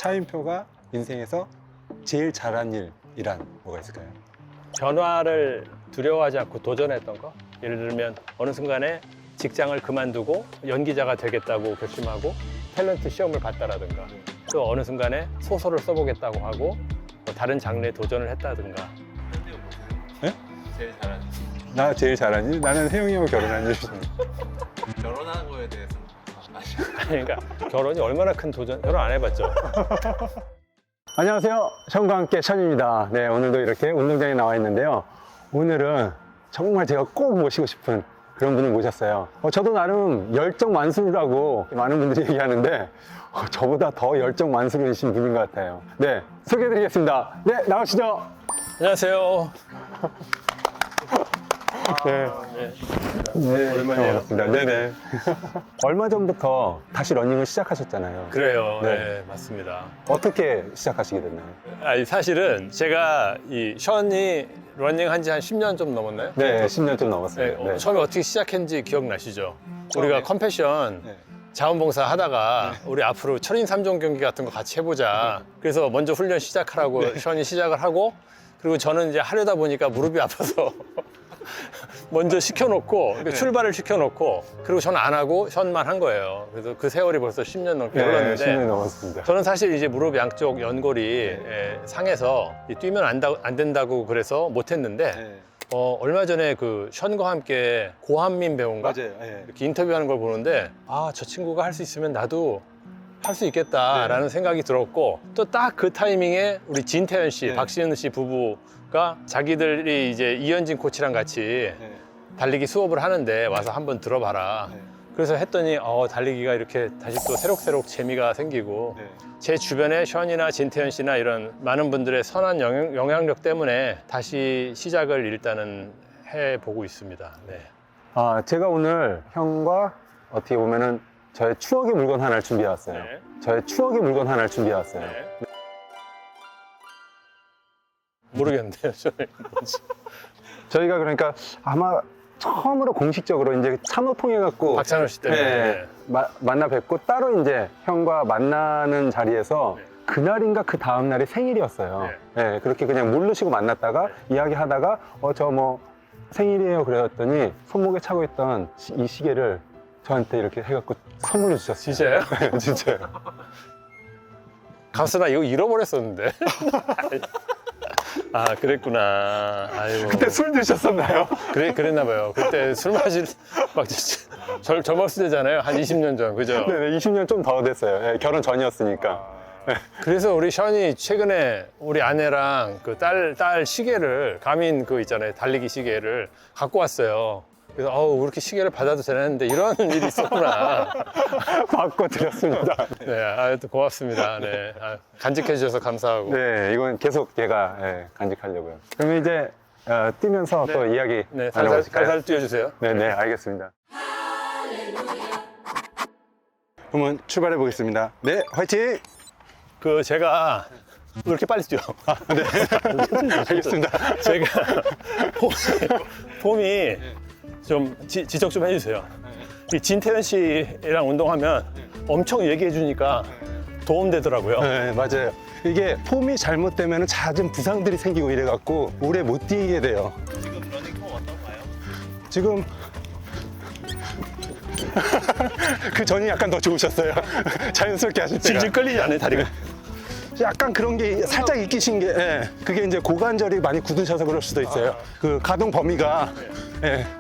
차인표가 인생에서 제일 잘한 일이란 뭐가 있을까요? 변화를 두려워하지 않고 도전했던 거. 예를 들면 어느 순간에 직장을 그만두고 연기자가 되겠다고 결심하고 탤런트 시험을 봤다라든가, 또 어느 순간에 소설을 써보겠다고 하고 뭐 다른 장르에 도전을 했다든가. 네? 제일 잘하는 나 제일 잘한 일? 나는 혜영이하고 결혼한 일. 결혼하는 거에 대해서는 그러니까 결혼이 얼마나 큰 도전, 결혼 안 해봤죠. 안녕하세요. 션과 함께 션입니다. 네, 오늘도 이렇게 운동장에 나와 있는데요. 오늘은 정말 제가 꼭 모시고 싶은 그런 분을 모셨어요. 저도 나름 열정 만수르라고 많은 분들이 얘기하는데 저보다 더 열정 만수르이신 분인 것 같아요. 네, 소개해드리겠습니다. 네, 나오시죠. 안녕하세요. 네. 네, 오랜만이에요. 반갑습니다. 네네. 얼마 전부터 다시 러닝을 시작하셨잖아요. 그래요. 네. 네, 맞습니다. 어떻게 시작하시게 됐나요? 아니, 사실은 제가 이 션이 러닝 한 지 한 10년 좀 넘었나요? 네, 10년 좀 네, 넘었어요. 네. 처음에 어떻게 시작했는지 기억나시죠? 우리가 컴패션 네. 자원봉사 하다가 우리 앞으로 철인 3종 경기 같은 거 같이 해보자. 그래서 먼저 훈련 시작하라고 션이 시작을 하고, 그리고 저는 이제 하려다 보니까 무릎이 아파서 먼저 시켜놓고 출발을 시켜놓고, 그리고 저는 안 하고 션만 한 거예요. 그래서 그 세월이 벌써 10년 넘게 네, 흘렀는데 10년 넘었습니다. 저는 사실 이제 무릎 양쪽 연골이 상해서 뛰면 안 된다고 그래서 못했는데 네. 얼마 전에 그 션과 함께 고한민 배우인가 맞아요. 네. 이렇게 인터뷰하는 걸 보는데, 아, 저 친구가 할 수 있으면 나도 할 수 있겠다라는 생각이 들었고, 또 딱 그 타이밍에 우리 진태현 씨, 네. 박시은 씨 부부가 자기들이 이제 이현진 코치랑 같이 네. 달리기 수업을 하는데 와서 한번 들어봐라. 네. 그래서 했더니 달리기가 이렇게 다시 또 새록새록 재미가 생기고, 네. 제 주변에 션이나 진태현 씨나 이런 많은 분들의 선한 영향력 때문에 다시 시작을 일단은 해보고 있습니다. 네. 제가 오늘 형과 어떻게 보면은 저의 추억의 물건 하나를 준비해 왔어요. 네. 저의 추억의 물건 하나를 준비해 왔어요. 네. 모르겠는데요, 저는 뭔지. 저희가 그러니까 아마 처음으로 공식적으로 이제 찬호 통해 갖고 박찬호 씨 때문에. 네, 만나 뵙고 따로 이제 형과 만나는 자리에서 네. 그날인가 그 다음 날이 생일이었어요. 네, 그렇게 그냥 모르시고 만났다가 이야기하다가 저 뭐 생일이에요 그랬더니 손목에 차고 있던 이 시계를 저한테 이렇게 해갖고 선물을 주셨어요. 진짜요? 네, 진짜요. 가수 나 이거 잃어버렸었는데. 아, 그랬구나. 아이고. 그때 술 드셨었나요? 그랬나 봐요. 그때 술 막 진짜 젊었을 때잖아요. 한 20년 전, 그죠? 네, 20년 좀 더 됐어요. 네, 결혼 전이었으니까. 그래서 우리 션이 최근에 우리 아내랑 그 딸 시계를, 가민 그 있잖아요. 달리기 시계를 갖고 왔어요. 그래서 그렇게 시계를 받아도 되는데 이런 일이 있었구나. 바꿔 드렸습니다. 네, 또 고맙습니다. 네, 간직해 주셔서 감사하고. 네, 이건 계속 얘가 간직하려고요. 그러면 이제 뛰면서 네. 또 이야기 네, 나눠보실까요? 살살 뛰어주세요. 네, 네, 알겠습니다. 그러면 출발해 보겠습니다. 네, 화이팅! 그 제가 왜 이렇게 빨리 뛰어? 네, 알겠습니다. 제가 폼이 좀 지적 좀 해주세요. 이 진태현 씨랑 운동하면 엄청 얘기해 주니까 도움되더라고요. 네, 맞아요. 이게 폼이 잘못되면 잦은 부상들이 생기고 이래갖고 오래 못 뛰게 돼요. 지금 러닝 폼 어떤가요? 지금 그 전이 약간 더 좋으셨어요. 자연스럽게 하실 때가. 질질 끌리지 않아요, 다리가? 약간 그런 게 살짝 있기신 게 그게 이제 고관절이 많이 굳으셔서 그럴 수도 있어요. 그 가동 범위가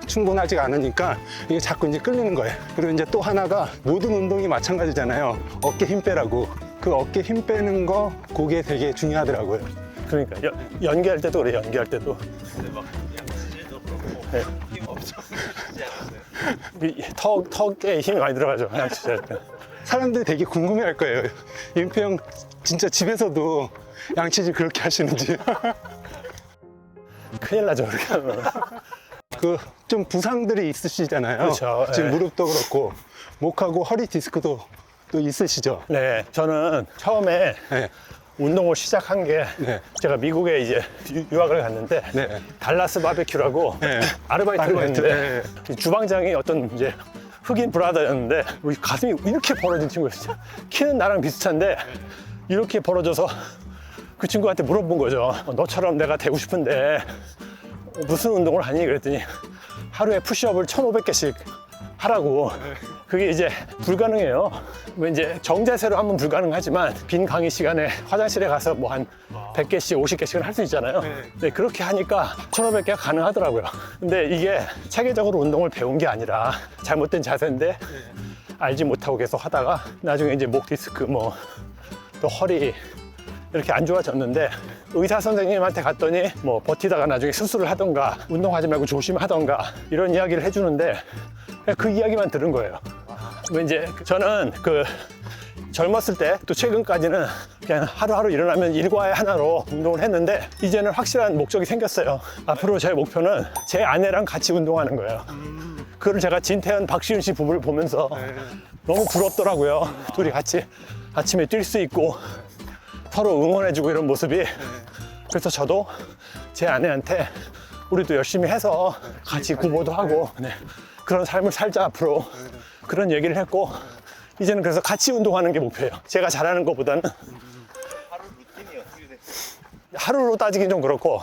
충분하지가 않으니까 이게 자꾸 이제 끌리는 거예요. 그리고 이제 또 하나가 모든 운동이 마찬가지잖아요. 어깨 힘 빼라고. 그 어깨 힘 빼는 거 그게 되게 중요하더라고요. 그러니까 연기할 때도 그래, 연기할 때도. 근데 막 양치질도 그렇고 네. 힘 엄청 쓰지 않으세요? 턱에 힘이 많이 들어가죠, 양치질 때. 사람들이 되게 궁금해할 거예요. 임표 형 진짜 집에서도 양치질 그렇게 하시는지. 큰일 나죠, 그렇게 하면. 그 좀 부상들이 있으시잖아요. 그렇죠. 지금 네. 무릎도 그렇고 목하고 허리 디스크도 또 있으시죠. 네, 저는 처음에 네. 운동을 시작한 게 네. 제가 미국에 이제 유학을 갔는데 네. 달라스 바베큐라고 네. 아르바이트를 아르바이트, 했는데 이 주방장이 어떤 이제 흑인 브라더였는데 우리 가슴이 이렇게 벌어진 친구였어요. 키는 나랑 비슷한데 이렇게 벌어져서 그 친구한테 물어본 거죠. 너처럼 내가 되고 싶은데 무슨 운동을 하니? 그랬더니 하루에 푸시업을 1,500개씩 하라고. 그게 이제 불가능해요. 뭐 이제 정자세로 하면 불가능하지만 빈 강의 시간에 화장실에 가서 뭐 한 100개씩, 50개씩은 할 수 있잖아요. 네, 그렇게 하니까 1,500개가 가능하더라고요. 근데 이게 체계적으로 운동을 배운 게 아니라 잘못된 자세인데 알지 못하고 계속 하다가 나중에 이제 목 디스크 뭐 또 허리 이렇게 안 좋아졌는데 의사 선생님한테 갔더니 뭐 버티다가 나중에 수술을 하던가 운동하지 말고 조심하던가 이런 이야기를 해주는데 그냥 그 이야기만 들은 거예요. 뭐 이제 저는 그 젊었을 때 또 최근까지는 그냥 하루하루 일어나면 일과의 하나로 운동을 했는데 이제는 확실한 목적이 생겼어요. 앞으로 제 목표는 제 아내랑 같이 운동하는 거예요. 그걸 제가 진태현, 박시윤 씨 부부를 보면서 너무 부럽더라고요. 둘이 같이 아침에 뛸 수 있고 서로 응원해주고 이런 모습이. 그래서 저도 제 아내한테 우리도 열심히 해서 같이 구보도 하고 그런 삶을 살자 앞으로 그런 얘기를 했고 이제는 그래서 같이 운동하는 게 목표예요. 제가 잘하는 것보다는. 하루 루틴이 어떻게 돼요? 하루로 따지긴 좀 그렇고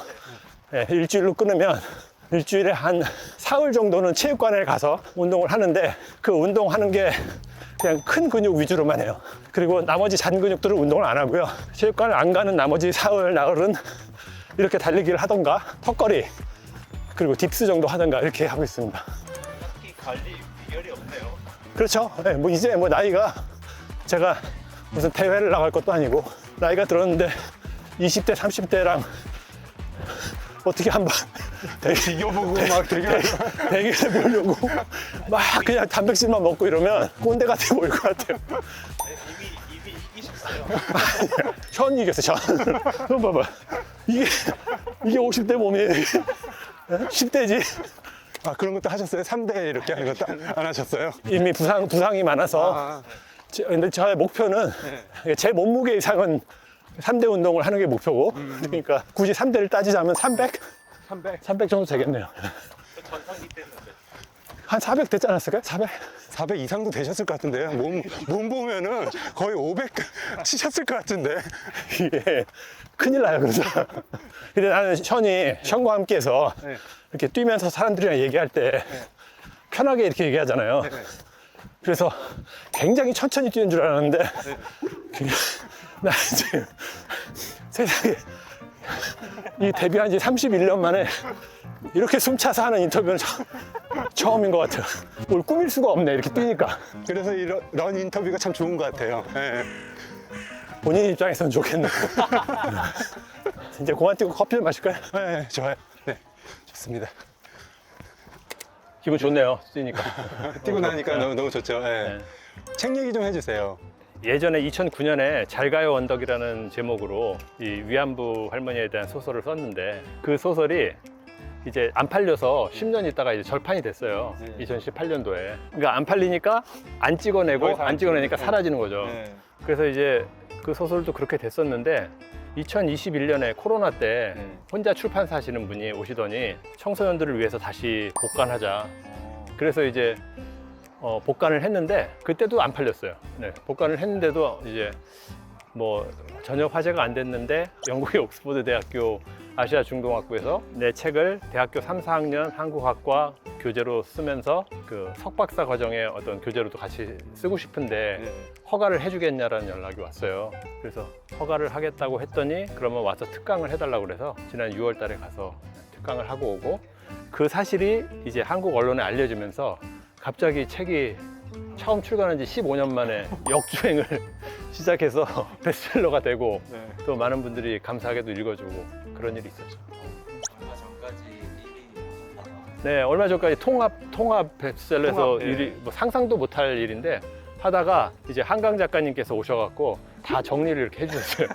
일주일로 끊으면 일주일에 한 사흘 정도는 체육관에 가서 운동을 하는데 그 운동하는 게 그냥 큰 근육 위주로만 해요. 그리고 나머지 잔 근육들은 운동을 안 하고요. 체육관을 안 가는 나머지 사흘, 나흘은 이렇게 달리기를 하던가 턱걸이 그리고 딥스 정도 하던가 이렇게 하고 있습니다. 딱히 관리 비결이 없네요. 그렇죠. 네, 뭐 이제 뭐 나이가 제가 무슨 대회를 나갈 것도 아니고 나이가 들었는데 20대, 30대랑 어떻게 한번 이겨보고 막 되게 대결해 보려고 막 그냥 단백질만 먹고 이러면 꼰대 같아 보일 것 같아요. 이미 이기셨어요. 현 이겼어, 현. 형 봐봐. 이게 50대 몸이 10대지. 아 그런 것도 하셨어요? 3대 이렇게 하는 것도 안 하셨어요? 이미 부상이 많아서. 근데 저의 목표는 제 몸무게 이상은 3대 운동을 하는 게 목표고 그러니까 굳이 3대를 따지자면 300 정도 되겠네요. 전성기 때는 한 400 됐지 않았을까요? 400? 400 이상도 되셨을 것 같은데요. 몸 보면은 거의 500 치셨을 것 같은데. 이게 큰일 나요, 그래서. 근데 나는 션과 함께 해서 이렇게 뛰면서 사람들이랑 얘기할 때 편하게 이렇게 얘기하잖아요. 그래서 굉장히 천천히 뛰는 줄 알았는데 그냥 나 지금 세상에 이 데뷔한 지 31년 만에 이렇게 숨차서 하는 인터뷰는 처음인 것 같아요. 뭘 꾸밀 수가 없네, 이렇게 뛰니까. 그래서 이런 인터뷰가 참 좋은 것 같아요. 예. 본인 입장에서는 좋겠네요. 이제 그만 뛰고 커피를 마실까요? 네, 좋아요. 네, 좋습니다. 기분 좋네요, 뛰니까. 뛰고 나니까 너무 좋죠. 예. 책 얘기 좀 해주세요. 예전에 2009년에 잘 가요 언덕이라는 제목으로 이 위안부 할머니에 대한 소설을 썼는데 그 소설이 이제 안 팔려서 10년 있다가 이제 절판이 됐어요. 2018년도에. 그러니까 안 팔리니까 안 찍어내고 안 찍어내니까 사라지는 거죠. 그래서 이제 그 소설도 그렇게 됐었는데 2021년에 코로나 때 혼자 출판사 하시는 분이 오시더니 청소년들을 위해서 다시 복간하자. 그래서 이제 복간을 했는데 그때도 안 팔렸어요. 네, 복간을 했는데도 이제 뭐 전혀 화제가 안 됐는데 영국의 옥스퍼드 대학교 아시아 중동학부에서 내 책을 대학교 3, 4학년 한국학과 교재로 쓰면서 그 석박사 과정의 어떤 교재로도 같이 쓰고 싶은데 허가를 해주겠냐라는 연락이 왔어요. 그래서 허가를 하겠다고 했더니 그러면 와서 특강을 해달라고 그래서 지난 6월 달에 가서 특강을 하고 오고 그 사실이 이제 한국 언론에 알려지면서 갑자기 책이 처음 출간한 지 15년 만에 역주행을 시작해서 베스트셀러가 되고 또 많은 분들이 감사하게도 읽어주고 그런 일이 있었죠. 얼마 전까지 1위 하셨다가 네, 얼마 전까지 통합 베스트셀러에서 일이 뭐 상상도 못할 일인데 하다가 이제 한강 작가님께서 오셔갖고 다 정리를 이렇게 해주셨어요.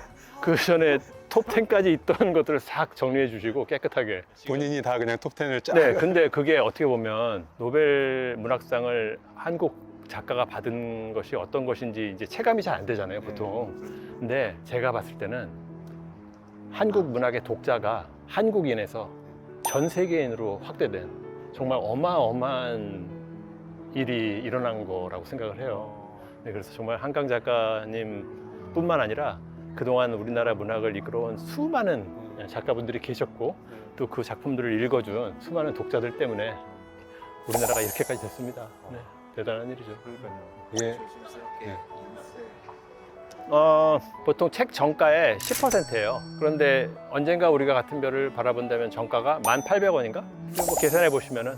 그 전에 톱 10까지 있던 것들을 싹 정리해 주시고 깨끗하게. 본인이 다 그냥 톱10을 쫙. 네, 근데 그게 어떻게 보면 노벨 문학상을 한국 작가가 받은 것이 어떤 것인지 이제 체감이 잘 안 되잖아요, 보통. 근데 제가 봤을 때는 한국 문학의 독자가 한국인에서 전 세계인으로 확대된 정말 어마어마한 일이 일어난 거라고 생각을 해요. 네, 그래서 정말 한강 작가님 뿐만 아니라 그동안 우리나라 문학을 이끌어온 수많은 작가분들이 계셨고 또 그 작품들을 읽어준 수많은 독자들 때문에 우리나라가 이렇게까지 됐습니다. 네, 대단한 일이죠. 예. 조심스럽게 네. 보통 책 정가의 10%예요. 그런데 언젠가 우리가 같은 별을 바라본다면 정가가 1,800원인가? 뭐 계산해 보시면은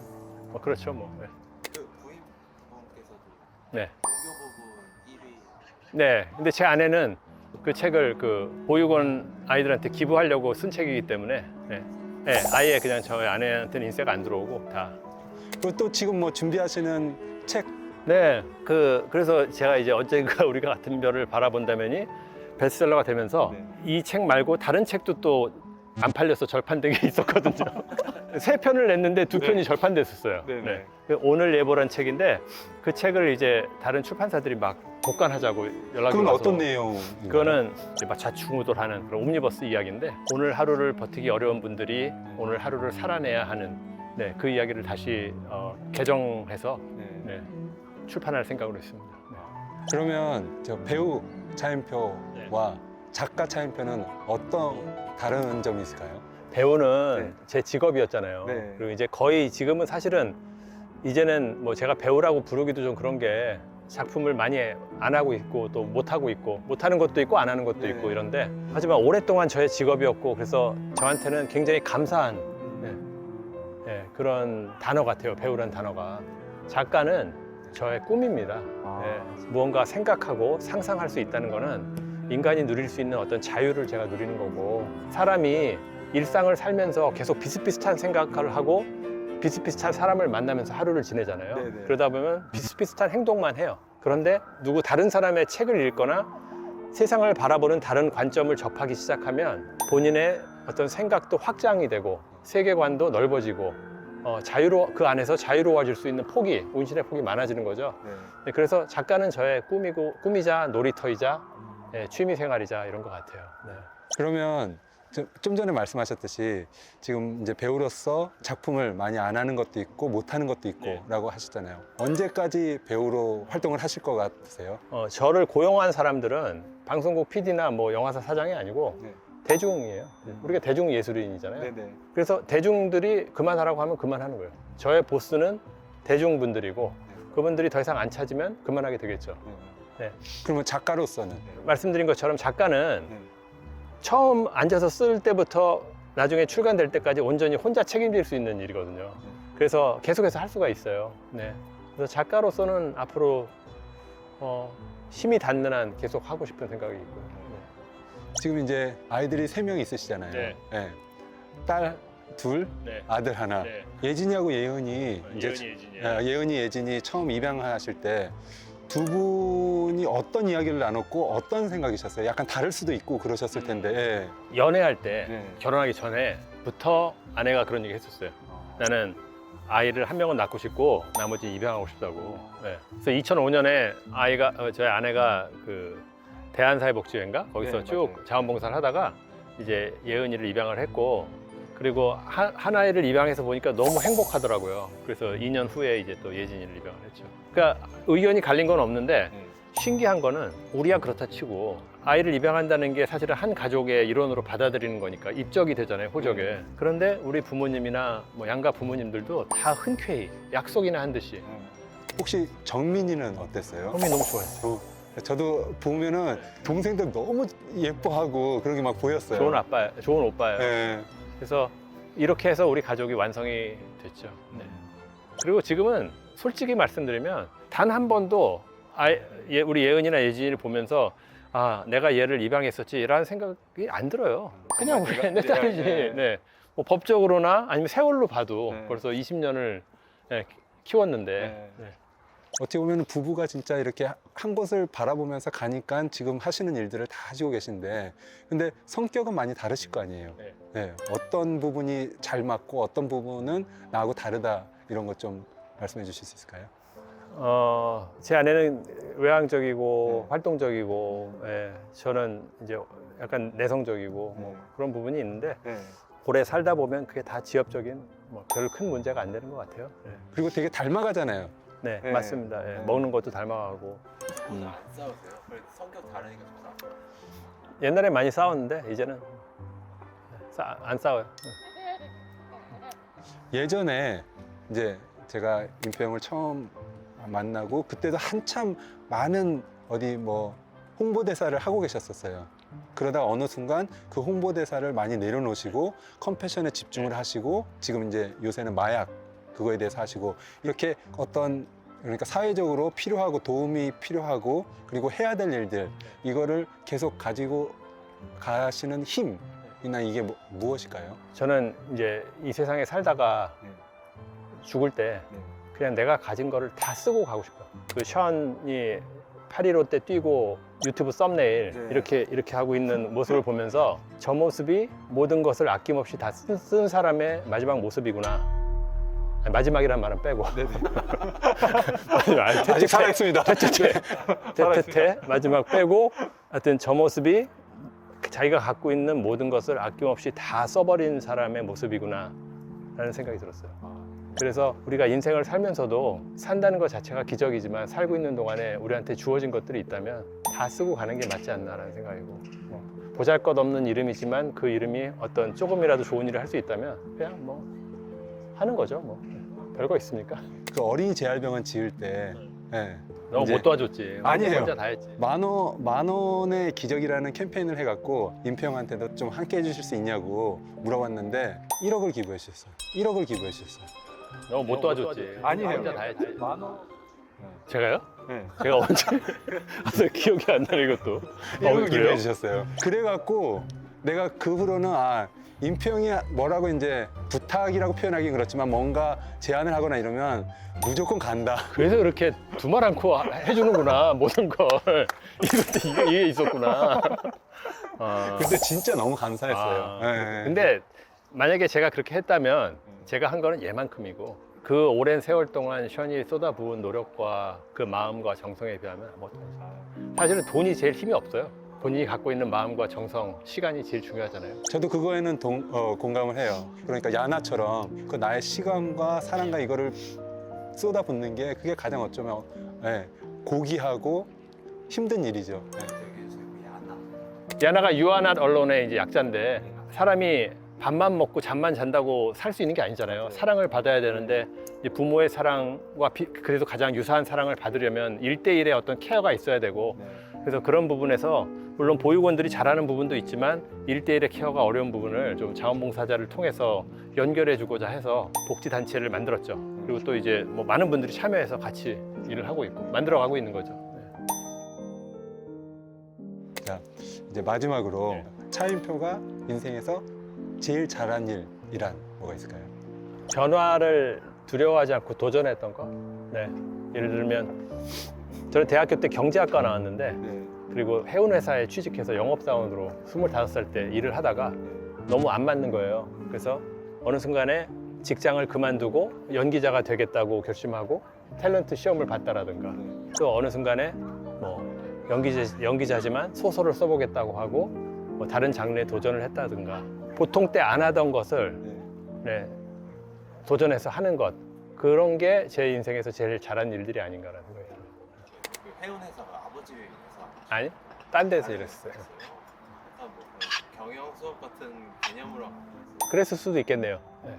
뭐 그렇죠, 뭐. 네. 그 부인분께서도 네. 유교 부분 1위 네. 근데 제 아내는 그 책을 그 보육원 아이들한테 기부하려고 쓴 책이기 때문에 네. 네, 아예 그냥 저희 아내한테는 인세가 안 들어오고 다. 그리고 또 지금 뭐 준비하시는 책 네. 그래서 제가 이제 언젠가 우리가 같은 별을 바라본다면이 베스트셀러가 되면서 네. 이 책 말고 다른 책도 또 안 팔려서 절판된 게 있었거든요. 세 편을 냈는데 두 편이 절판됐었어요. 네, 네. 그 오늘 예보란 책인데 그 책을 이제 다른 출판사들이 막 복간하자고 연락이 그건 와서 어떤 내용? 그거는 이제 막 좌충우돌하는 그런 옴니버스 이야기인데 오늘 하루를 버티기 어려운 분들이 오늘 하루를 살아내야 하는 네, 그 이야기를 다시 개정해서 네, 출판할 생각으로 있습니다. 네. 그러면 저 배우 차인표와 작가 차인표는 어떤 다른 점이 있을까요? 배우는 제 직업이었잖아요. 네. 그리고 이제 거의 지금은 사실은 이제는 뭐 제가 배우라고 부르기도 좀 그런 게 작품을 많이 안 하고 있고 또 못 하고 있고 못 하는 것도 있고 안 하는 것도 네. 있고 이런데 하지만 오랫동안 저의 직업이었고 그래서 저한테는 굉장히 감사한 그런 단어 같아요. 배우란 단어가. 작가는 저의 꿈입니다. 무언가 생각하고 상상할 수 있다는 거는 인간이 누릴 수 있는 어떤 자유를 제가 누리는 거고 사람이 일상을 살면서 계속 비슷비슷한 생각을 하고 비슷비슷한 사람을 만나면서 하루를 지내잖아요. 네네. 그러다 보면 비슷비슷한 행동만 해요. 그런데 누구 다른 사람의 책을 읽거나 세상을 바라보는 다른 관점을 접하기 시작하면 본인의 어떤 생각도 확장이 되고 세계관도 넓어지고 그 안에서 자유로워질 수 있는 폭이, 운신의 폭이 많아지는 거죠. 네, 그래서 작가는 저의 꿈이자 놀이터이자 취미생활이자 이런 것 같아요. 네. 그러면 좀 전에 말씀하셨듯이 지금 이제 배우로서 작품을 많이 안 하는 것도 있고 못 하는 것도 있고 네. 라고 하셨잖아요. 언제까지 배우로 활동을 하실 것 같으세요? 저를 고용한 사람들은 방송국 PD나 뭐 영화사 사장이 아니고 네. 대중이에요. 우리가 대중예술인이잖아요. 네네. 그래서 대중들이 그만하라고 하면 그만하는 거예요. 저의 보스는 대중분들이고 그분들이 더 이상 안 찾으면 그만하게 되겠죠. 네. 그러면 작가로서는 말씀드린 것처럼 작가는 네. 처음 앉아서 쓸 때부터 나중에 출간될 때까지 온전히 혼자 책임질 수 있는 일이거든요. 그래서 계속해서 할 수가 있어요. 네. 그래서 작가로서는 앞으로 힘이 닿는 한 계속 하고 싶은 생각이 있고요. 지금 이제 아이들이 3명 있으시잖아요. 네. 딸 2, 네. 아들 하나. 네. 예진이하고 예은이 예은이 예진이 처음 입양하실 때 두 분이 어떤 이야기를 나눴고 어떤 생각이셨어요? 약간 다를 수도 있고 그러셨을 텐데. 연애할 때 네. 결혼하기 전에부터 아내가 그런 얘기 했었어요. 나는 아이를 한 명은 낳고 싶고 나머지 입양하고 싶다고. 네. 그래서 2005년에 저희 아내가 그 대한사회복지회인가 거기서 네, 쭉 맞아요. 자원봉사를 하다가 이제 예은이를 입양을 했고 그리고 한 아이를 입양해서 보니까 너무 행복하더라고요. 그래서 2년 후에 이제 또 예진이를 입양을 했죠. 그러니까 의견이 갈린 건 없는데 신기한 거는 우리야 그렇다 치고 아이를 입양한다는 게 사실은 한 가족의 일원으로 받아들이는 거니까 입적이 되잖아요, 호적에. 그런데 우리 부모님이나 뭐 양가 부모님들도 다 흔쾌히 약속이나 한 듯이 혹시 정민이는 어땠어요? 형이 너무 좋아했어요. 저도 보면은 동생들 너무 예뻐하고 그런 게 막 보였어요. 좋은 오빠예요. 네. 그래서 이렇게 해서 우리 가족이 완성이 됐죠. 네. 그리고 지금은 솔직히 말씀드리면 단 한 번도 우리 예은이나 예진이를 보면서 내가 얘를 입양했었지라는 생각이 안 들어요. 그냥 우리 내 딸이지. 네. 뭐 법적으로나 아니면 세월로 봐도 네. 벌써 20년을 키웠는데 네. 어떻게 보면 부부가 진짜 이렇게 한 곳을 바라보면서 가니까 지금 하시는 일들을 다 하시고 계신데 근데 성격은 많이 다르실 거 아니에요. 네. 네. 어떤 부분이 잘 맞고 어떤 부분은 나하고 다르다 이런 것 좀 말씀해 주실 수 있을까요? 제 아내는 외향적이고 네. 활동적이고 저는 이제 약간 내성적이고 뭐 그런 부분이 있는데 오래 살다 보면 그게 다 지엽적인 뭐 별 큰 문제가 안 되는 것 같아요. 네, 그리고 되게 닮아가잖아요. 네, 네. 맞습니다. 네. 먹는 것도 닮아가고. 안 싸우세요? 그래 성격 다르니까 좀 싸워요. 옛날에 많이 싸웠는데 이제는 안 싸워요. 예전에 이제 제가 임표 형을 처음 만나고 그때도 한참 많은 어디 뭐 홍보대사를 하고 계셨었어요. 그러다가 어느 순간 그 홍보대사를 많이 내려놓으시고 컴패션에 집중을 하시고 지금 이제 요새는 마약 그거에 대해서 하시고 이렇게 어떤 그러니까 사회적으로 필요하고 도움이 필요하고 그리고 해야 될 일들 이거를 계속 가지고 가시는 힘이나 이게 무엇일까요? 저는 이제 이 세상에 살다가 네. 죽을 때 네. 그냥 내가 가진 거를 다 쓰고 가고 싶어요. 그 션이 815 때 뛰고 유튜브 썸네일 네. 이렇게 하고 있는 모습을 보면서 저 모습이 모든 것을 아낌없이 다 쓴 사람의 마지막 모습이구나. 아니, 마지막이란 말은 빼고. 아직 살아있습니다. 퇴퇴퇴 마지막 빼고 하여튼 저 모습이 자기가 갖고 있는 모든 것을 아낌없이 다 써버린 사람의 모습이구나 라는 생각이 들었어요. 그래서 우리가 인생을 살면서도 산다는 것 자체가 기적이지만 살고 있는 동안에 우리한테 주어진 것들이 있다면 다 쓰고 가는 게 맞지 않나라는 생각이고 보잘것없는 이름이지만 그 이름이 어떤 조금이라도 좋은 일을 할 수 있다면 그냥 뭐 하는 거죠. 뭐 별거 있습니까? 그 어린이 재활병원 지을 때 예, 너무 이제 못 도와줬지. 아니에요. 혼자 다 했지. 만 원의 기적이라는 캠페인을 해갖고 임표 형한테도 좀 함께 해주실 수 있냐고 물어봤는데 1억을 기부해 주셨어요. 1억을 기부해 주셨어요. 너무 못 도와줬지. 아니에요. 혼자 다 했지. 만 원? 제가요? 네. 제가 언제? 아, 기억이 안 나네 이것도. 1억을 기부해 그래요? 주셨어요. 그래갖고 내가 그 후로는 임표 형이 뭐라고 이제 부탁이라고 표현하긴 그렇지만 뭔가 제안을 하거나 이러면 무조건 간다. 그래서 그렇게 두말 않고 해주는구나 모든 걸. 이것도 이게 있었구나. 아. 근데 진짜 너무 감사했어요. 아. 예, 예. 근데 만약에 제가 그렇게 했다면 제가 한 거는 얘만큼이고 그 오랜 세월 동안 션이 쏟아부은 노력과 그 마음과 정성에 비하면 뭐 사실은 돈이 제일 힘이 없어요. 본인이 갖고 있는 마음과 정성, 시간이 제일 중요하잖아요. 저도 그거에는 공감을 해요. 그러니까 야나처럼 그 나의 시간과 사랑과 이거를 쏟아붓는 게 그게 가장 어쩌면 고귀하고 힘든 일이죠. 예. 되게 재미야나. 야나가 You are not alone의 이제 약자인데 사람이 밥만 먹고 잠만 잔다고 살 수 있는 게 아니잖아요. 사랑을 받아야 되는데 이제 부모의 사랑과 그래도 가장 유사한 사랑을 받으려면 1대1의 어떤 케어가 있어야 되고 그래서 그런 부분에서 물론 보육원들이 잘하는 부분도 있지만 1대1의 케어가 어려운 부분을 좀 자원봉사자를 통해서 연결해 주고자 해서 복지단체를 만들었죠. 그리고 또 이제 뭐 많은 분들이 참여해서 같이 일을 하고 있고 만들어가고 있는 거죠. 자, 이제 마지막으로 네. 차인표가 인생에서 제일 잘한 일이란 뭐가 있을까요? 변화를 두려워하지 않고 도전했던 거. 네. 예를 들면 저는 대학교 때 경제학과 나왔는데 그리고 해운회사에 취직해서 영업사원으로 25살 때 일을 하다가 너무 안 맞는 거예요. 그래서 어느 순간에 직장을 그만두고 연기자가 되겠다고 결심하고 탤런트 시험을 봤다라든가 또 어느 순간에 뭐 연기자지만 소설을 써보겠다고 하고 뭐 다른 장르에 도전을 했다든가 보통 때 안 하던 것을 도전해서 하는 것 그런 게 제 인생에서 제일 잘한 일들이 아닌가라는 생각이 들어요. 그 해운 회사가 아버지 회사. 아니, 딴 데서 일했어요. 약간 뭐 그런 경영 수업 같은 개념으로 하고 그랬을 수도 있겠네요. 예.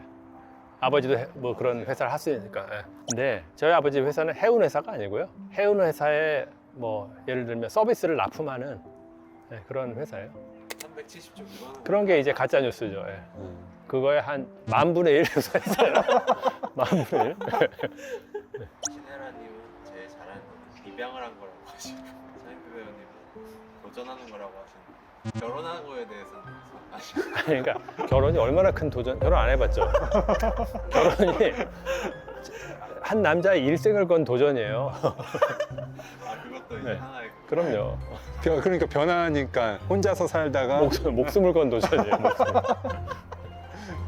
아버지도 뭐 그런 회사를 하시니까. 예. 근데 저희 아버지 회사는 해운 회사가 아니고요. 해운 회사에 뭐 예를 들면 서비스를 납품하는 그런 회사예요. 370조 그거는 그런 게 이제 가짜 뉴스죠. 예. 그거에 한 10,000분의 1 회사였어요. 10,000분의 1. 신혜라님은 제일 잘하는 거는 입양을 한 거라고 하시고 차인표 배우님은 도전하는 거라고 하시는데 결혼하는 거에 대해서는 아시고 아니, 그러니까 결혼이 얼마나 큰 도전? 결혼 안 해봤죠. 결혼이 한 남자의 일생을 건 도전이에요. 그것도 이제 네. 하나의 그럼요. 그러니까 변하니까 혼자서 살다가 목숨을 건 도전이에요. 목숨.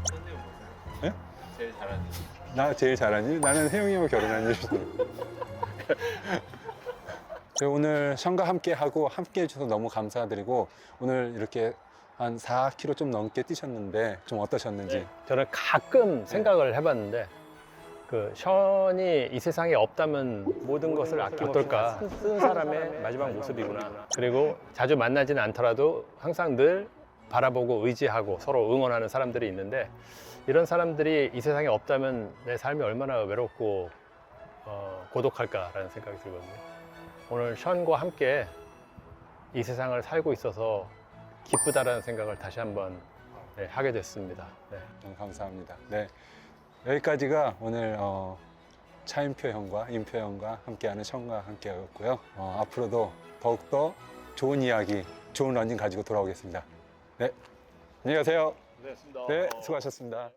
선생님 보세요. 네? 제일 잘하는 일. 나 제일 잘한 일? 나는 혜영이하고 결혼한 일이죠. 저희 오늘 션과 함께 하고 함께 해주셔서 너무 감사드리고 오늘 이렇게 한 4km 좀 넘게 뛰셨는데 좀 어떠셨는지? 저는 가끔 생각을 해봤는데 그 션이 이 세상에 없다면 모든 것을 아끼면 어떨까? 쓴 사람의 마지막 모습이구나. 그리고 자주 만나지는 않더라도 항상 늘 바라보고 의지하고 서로 응원하는 사람들이 있는데 이런 사람들이 이 세상에 없다면 내 삶이 얼마나 외롭고 고독할까라는 생각이 들거든요. 오늘 션과 함께 이 세상을 살고 있어서 기쁘다라는 생각을 다시 한번 하게 됐습니다. 네. 감사합니다. 네. 여기까지가 오늘 차인표 형과 인표 형과 함께하는 션과 함께였고요. 앞으로도 더욱더 좋은 이야기, 좋은 러닝 가지고 돌아오겠습니다. 네. 안녕히 가세요. 네, 수고하셨습니다.